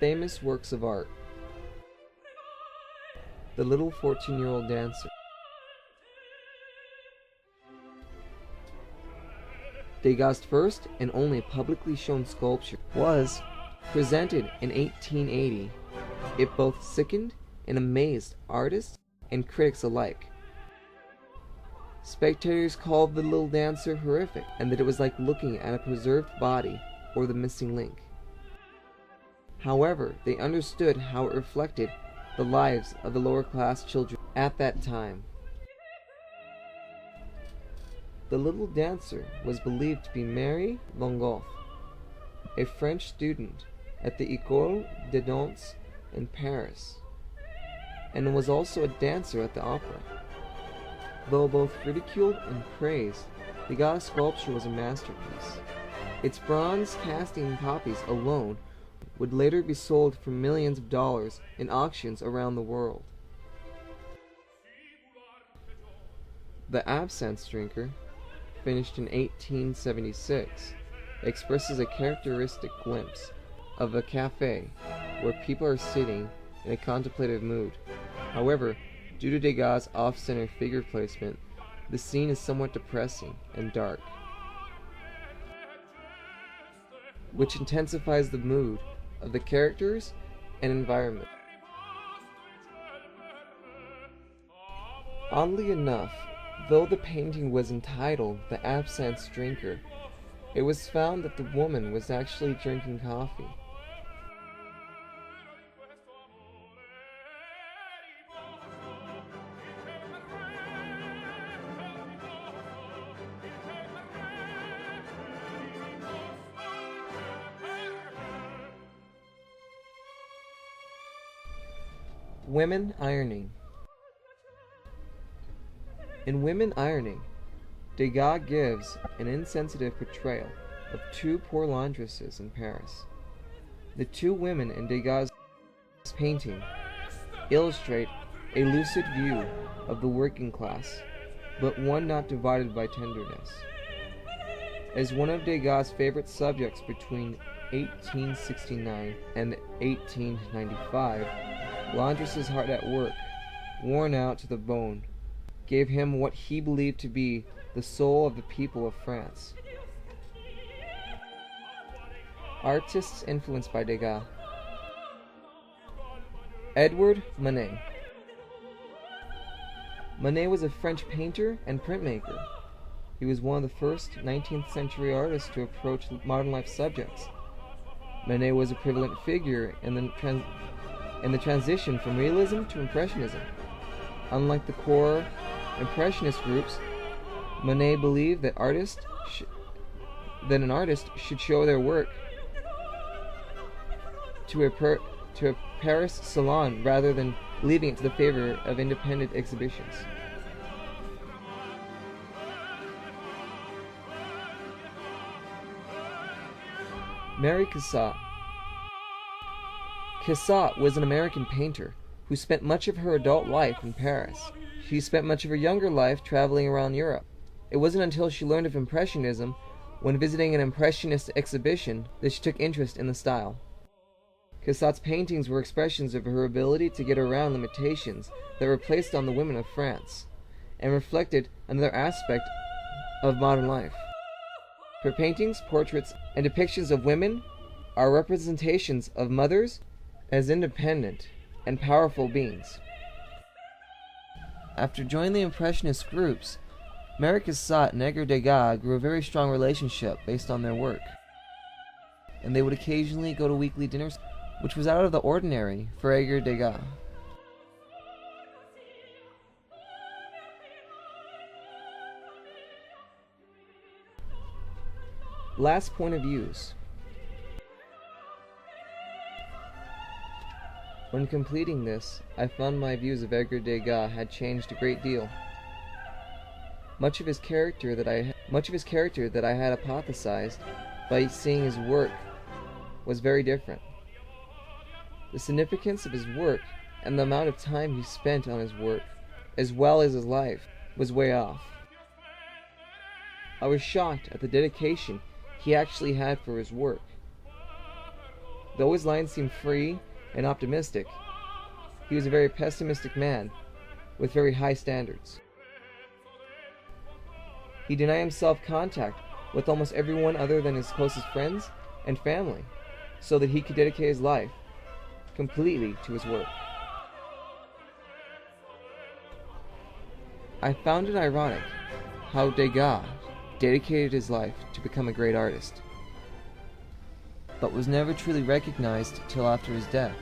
Famous works of art. The Little 14-Year-Old Dancer. Degas' first and only publicly shown sculpture was presented in 1880. It both sickened and amazed artists and critics alike. Spectators called the little dancer horrific, and that it was like looking at a preserved body or the missing link. However, they understood how it reflected the lives of the lower class children at that time. The little dancer was believed to be Mary Longoff, a French student at the École de Danse in Paris, and was also a dancer at the opera. Though both ridiculed and praised, Degas' sculpture was a masterpiece. Its bronze casting copies alone would later be sold for millions of dollars in auctions around the world. The Absinthe Drinker, finished in 1876, expresses a characteristic glimpse of a cafe where people are sitting in a contemplative mood. However, due to Degas' off-center figure placement, the scene is somewhat depressing and dark, which intensifies the mood of the characters and environment. Oddly enough, though the painting was entitled The Absinthe Drinker, it was found that the woman was actually drinking coffee. Women ironing. In Women Ironing, Degas gives an insensitive portrayal of two poor laundresses in Paris. The two women in Degas' painting illustrate a lucid view of the working class, but one not divided by tenderness. As one of Degas' favorite subjects between 1869 and 1895, laundresses hard at work, worn out to the bone, gave him what he believed to be the soul of the people of France. Artists influenced by Degas. Edward Manet. Manet was a French painter and printmaker. He was one of the first 19th century artists to approach modern life subjects. Manet was a prevalent figure in the transition from realism to impressionism. Unlike the core impressionist groups, Manet believed that an artist should show their work to a Paris salon rather than leaving it to the favor of independent exhibitions. Mary Cassatt. Cassatt was an American painter who spent much of her adult life in Paris. She spent much of her younger life traveling around Europe. It wasn't until she learned of Impressionism, when visiting an Impressionist exhibition, that she took interest in the style. Cassatt's paintings were expressions of her ability to get around limitations that were placed on the women of France, and reflected another aspect of modern life. Her paintings, portraits, and depictions of women are representations of mothers as independent and powerful beings. After joining the Impressionist groups, Mary Cassatt and Edgar Degas grew a very strong relationship based on their work, and they would occasionally go to weekly dinners, which was out of the ordinary for Edgar Degas. Last point of views. When completing this, I found my views of Edgar Degas had changed a great deal. Much of his character that I had hypothesized by seeing his work was very different. The significance of his work and the amount of time he spent on his work, as well as his life, was way off. I was shocked at the dedication he actually had for his work. Though his lines seemed free and optimistic, he was a very pessimistic man with very high standards. He denied himself contact with almost everyone other than his closest friends and family, so that he could dedicate his life completely to his work. I found it ironic how Degas dedicated his life to become a great artist, but was never truly recognized till after his death.